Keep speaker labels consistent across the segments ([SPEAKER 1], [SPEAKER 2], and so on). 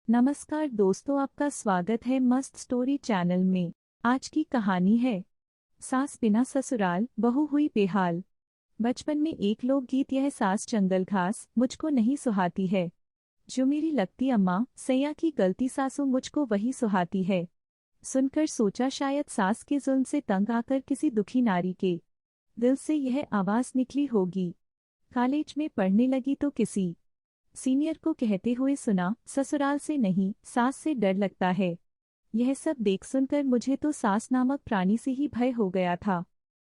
[SPEAKER 1] नमस्कार दोस्तों, आपका स्वागत है मस्त स्टोरी चैनल में। आज की कहानी है सास बिना ससुराल बहू हुई बेहाल। बचपन में एक लोकगीत, यह सास जंगल घास मुझको नहीं सुहाती है। जो मेरी लगती अम्मा सैया की गलती सासू मुझको वही सुहाती है। सुनकर सोचा शायद सास के जुल्म से तंग आकर किसी दुखी नारी के दिल से यह आवाज निकली होगी। कॉलेज में पढ़ने लगी तो किसी सीनियर को कहते हुए सुना, ससुराल से नहीं सास से डर लगता है। यह सब देख सुनकर मुझे तो सास नामक प्राणी से ही भय हो गया था।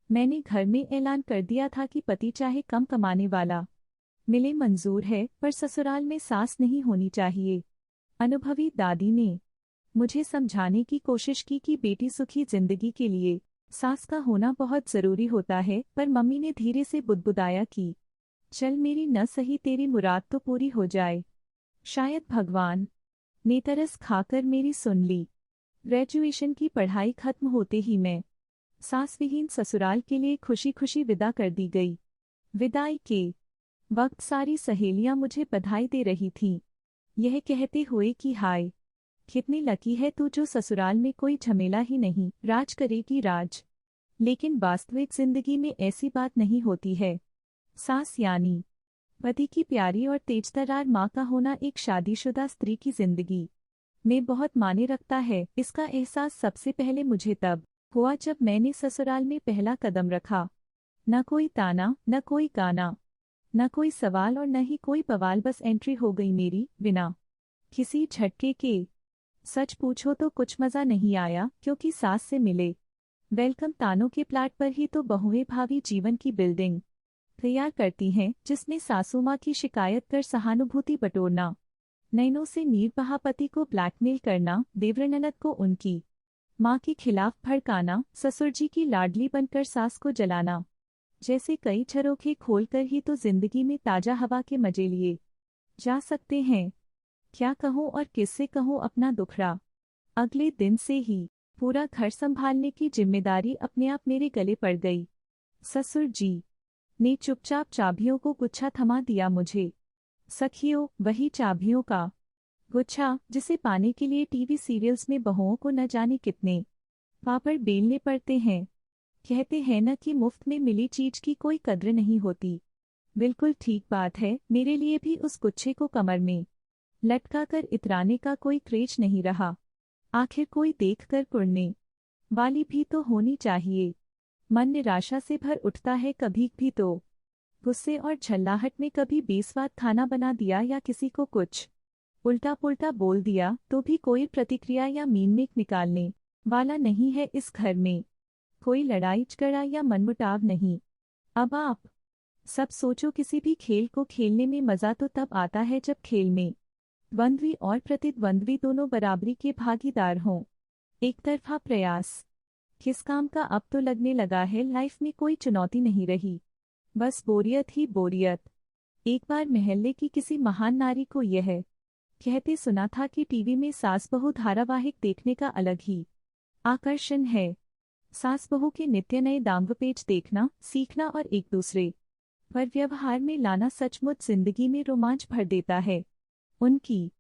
[SPEAKER 1] मैंने घर में ऐलान कर दिया था कि पति चाहे कम कमाने वाला मिले मंजूर है, पर ससुराल में सास नहीं होनी चाहिए। अनुभवी दादी ने मुझे समझाने की कोशिश की कि बेटी सुखी जिंदगी के लिए सास का होना बहुत जरूरी होता है, पर मम्मी ने धीरे से बुदबुदाया कि चल मेरी न सही तेरी मुराद तो पूरी हो जाए। शायद भगवान ने तरस खाकर मेरी सुन ली। ग्रेजुएशन की पढ़ाई खत्म होते ही मैं सास विहीन ससुराल के लिए खुशी खुशी विदा कर दी गई। विदाई के वक्त सारी सहेलियां मुझे बधाई दे रही थीं, यह कहते हुए कि हाय कितनी लकी है तू जो ससुराल में कोई झमेला ही नहीं, राज करेगी राज। लेकिन वास्तविक जिंदगी में ऐसी बात नहीं होती है। सास यानी पति की प्यारी और तेजतर्रार माँ का होना एक शादीशुदा स्त्री की जिंदगी में बहुत मायने रखता है। इसका एहसास सबसे पहले मुझे तब हुआ जब मैंने ससुराल में पहला कदम रखा। न कोई ताना, न कोई गाना, न कोई सवाल और न ही कोई बवाल, बस एंट्री हो गई मेरी बिना किसी झटके के। सच पूछो तो कुछ मज़ा नहीं आया, क्योंकि सास से मिले वेलकम तानों के प्लाट पर ही तो बहुएं भावी जीवन की बिल्डिंग तैयार करती हैं, जिसमें सासू माँ की शिकायत कर सहानुभूति बटोरना, नैनों से नीर बहा पति को ब्लैकमेल करना, देवर ननद को उनकी माँ के खिलाफ भड़काना, ससुर जी की लाडली बनकर सास को जलाना, जैसे कई झरोखे खोलकर ही तो जिंदगी में ताजा हवा के मजे लिए जा सकते हैं। क्या कहूँ और किससे कहूँ अपना दुखड़ा। अगले दिन से ही पूरा घर संभालने की जिम्मेदारी अपने आप मेरे गले पड़ गई। ससुर जी ने चुपचाप चाबियों को गुच्छा थमा दिया मुझे। सखियों, वही चाबियों का गुच्छा जिसे पाने के लिए टीवी सीरियल्स में बहुओं को न जाने कितने पापड़ बेलने पड़ते हैं। कहते हैं न कि मुफ्त में मिली चीज की कोई कद्र नहीं होती। बिल्कुल ठीक बात है, मेरे लिए भी उस गुच्छे को कमर में लटका कर इतराने का कोई क्रेज नहीं रहा। आखिर कोई देखकर कुड़ने वाली भी तो होनी चाहिए। मन निराशा से भर उठता है कभी भी तो गुस्से और झल्लाहट में कभी बेस्वाद खाना बना दिया या किसी को कुछ उल्टा पुल्टा बोल दिया तो भी कोई प्रतिक्रिया या मीनमेक निकालने वाला नहीं है इस घर में। कोई लड़ाई झगड़ा या मनमुटाव नहीं। अब आप सब सोचो, किसी भी खेल को खेलने में मज़ा तो तब आता है जब खेल में द्वंद्वी और प्रतिद्वंद्वी दोनों बराबरी के भागीदार हों। एक तरफा प्रयास किस काम का अब तो लगने लगा है लाइफ में कोई चुनौती नहीं रही, बस बोरियत ही बोरियत। एक बार मोहल्ले की किसी महान नारी को यह कहते सुना था कि टीवी में सास बहू धारावाहिक देखने का अलग ही आकर्षण है। सास बहू के नित्य नए दांवपेच देखना, सीखना और एक दूसरे पर व्यवहार में लाना सचमुच जिंदगी में रोमांच भर देता है। उनकी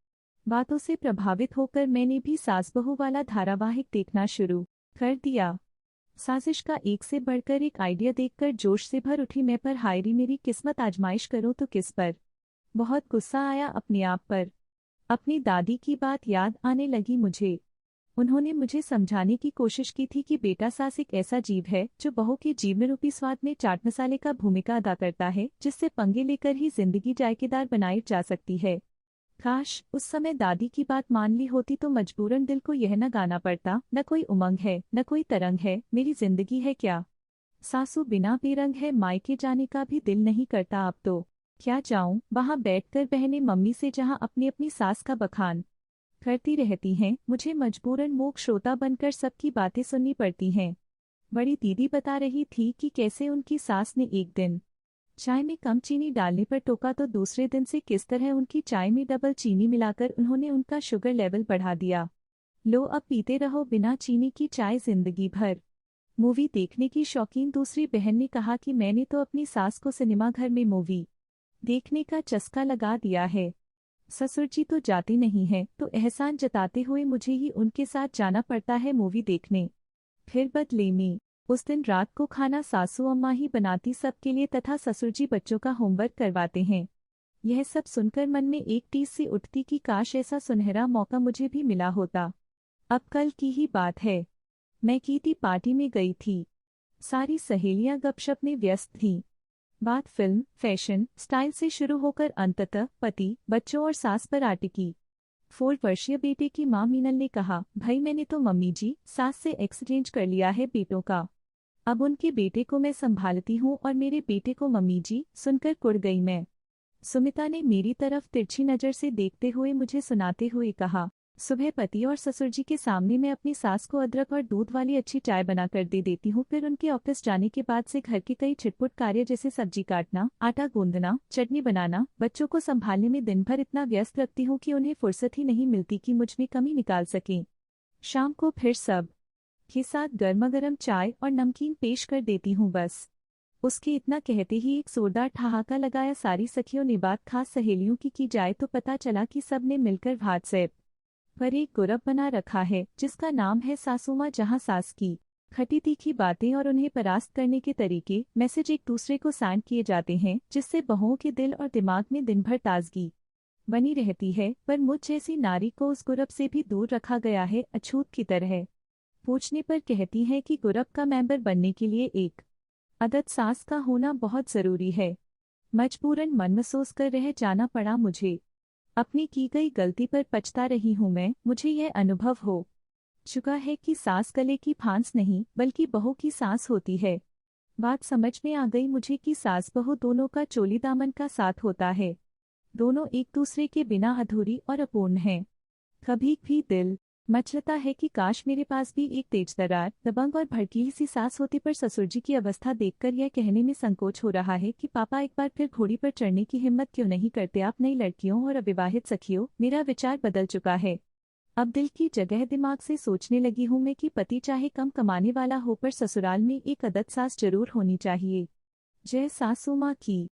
[SPEAKER 1] बातों से प्रभावित होकर मैंने भी सास बहू वाला धारावाहिक देखना शुरू कर दिया। साजिश का एक से बढ़कर एक आइडिया देखकर जोश से भर उठी मैं, पर हायरी मेरी किस्मत, आजमाइश करूं तो किस पर। बहुत गुस्सा आया अपने आप पर। अपनी दादी की बात याद आने लगी मुझे। उन्होंने मुझे समझाने की कोशिश की थी कि बेटा, सास एक ऐसा जीव है जो बहू के जीवन रूपी स्वाद में चाट मसाले का भूमिका अदा करता है, जिससे पंगे लेकर ही जिंदगी जायकेदार बनाई जा सकती है। काश उस समय दादी की बात मान ली होती तो मजबूरन दिल को यह न गाना पड़ता, न कोई उमंग है न कोई तरंग है, मेरी जिंदगी है क्या। सासू बिना बेरंग है, मायके जाने का भी दिल नहीं करता अब तो। क्या जाऊं वहां बैठकर बहनें मम्मी से जहां अपनी अपनी सास का बखान करती रहती हैं, मुझे मजबूरन मूक श्रोता बनकर सबकी बातें सुननी पड़ती हैं। बड़ी दीदी बता रही थी कि कैसे उनकी सास ने एक दिन चाय में कम चीनी डालने पर टोका तो दूसरे दिन से किस तरह उनकी चाय में डबल चीनी मिलाकर उन्होंने उनका शुगर लेवल बढ़ा दिया। लो अब पीते रहो बिना चीनी की चाय जिंदगी भर। मूवी देखने की शौकीन दूसरी बहन ने कहा कि मैंने तो अपनी सास को सिनेमा घर में मूवी देखने का चस्का लगा दिया है। ससुर जी तो जाते नहीं हैं, तो एहसान जताते हुए मुझे ही उनके साथ जाना पड़ता है मूवी देखने। फिर बदलेमी। उस दिन रात को खाना सासू अम्मा ही बनाती सबके लिए तथा ससुर जी बच्चों का होमवर्क करवाते हैं। यह सब सुनकर मन में एक टीस सी उठती कि काश ऐसा सुनहरा मौका मुझे भी मिला होता। अब कल की ही बात है। मैं कीटी पार्टी में गई थी। सारी सहेलियां गपशप में व्यस्त थीं। बात फिल्म, फैशन, स्टाइल से शुरू होकर अंततः पति, बच्चों और सास पर आ टिकी। 4 वर्षीय बेटे की मां मीनल ने कहा, भाई मैंने तो मम्मी जी सास से एक्सचेंज कर लिया है बेटों का। अब उनके बेटे को मैं संभालती हूँ और मेरे बेटे को मम्मी जी। सुनकर कुड़ गई मैं। सुमिता ने मेरी तरफ तिरछी नज़र से देखते हुए मुझे सुनाते हुए कहा, सुबह पति और ससुर जी के सामने मैं अपनी सास को अदरक और दूध वाली अच्छी चाय बनाकर दे देती हूँ। फिर उनके ऑफिस जाने के बाद से घर के कई छिटपुट कार्य जैसे सब्जी काटना, आटा गूंदना, चटनी बनाना, बच्चों को संभालने में दिन भर इतना व्यस्त रखती हूँ कि उन्हें फुर्सत ही नहीं मिलती कि मुझ में कमी निकाल सकें। शाम को फिर सब के साथ गर्मागर्म चाय और नमकीन पेश कर देती हूँ बस। उसके इतना कहते ही एक जोरदार ठहाका लगाया सारी सखियों ने। बात खास सहेलियों की जाए तो पता चला कि सब ने मिलकर व्हाट्सएप पर एक ग्रुप बना रखा है जिसका नाम है सासूमा, जहां सास की खटी तीखी बातें और उन्हें परास्त करने के तरीके मैसेज एक दूसरे को सेंड किए जाते हैं, जिससे बहुओं के दिल और दिमाग में दिन भर ताजगी बनी रहती है। पर मुझ जैसी नारी को उस ग्रुप से भी दूर रखा गया है, अछूत की तरह। पूछने पर कहती हैं कि ग्रुप का मेंबर बनने के लिए एक आदत सास का होना बहुत जरूरी है। मजबूरन मन महसूस कर रह जाना पड़ा मुझे। अपनी की गई गलती पर पछता रही हूँ मैं। मुझे यह अनुभव हो चुका है कि सास गले की फांस नहीं बल्कि बहू की सांस होती है। बात समझ में आ गई मुझे कि सास बहू दोनों का चोली दामन का साथ होता है। दोनों एक दूसरे के बिना अधूरी और अपूर्ण हैं। कभी भी दिल मचलता है कि काश मेरे पास भी एक तेजतर्रार, दबंग और भड़कीली सी सास होती। पर ससुर जी की अवस्था देखकर यह कहने में संकोच हो रहा है कि पापा एक बार फिर घोड़ी पर चढ़ने की हिम्मत क्यों नहीं करते। आप नई लड़कियों और अविवाहित सखियों, मेरा विचार बदल चुका है। अब दिल की जगह दिमाग से सोचने लगी हूँ मैं कि पति चाहे कम कमाने वाला हो पर ससुराल में एक अदद सास जरूर होनी चाहिए। जय सासू माँ की।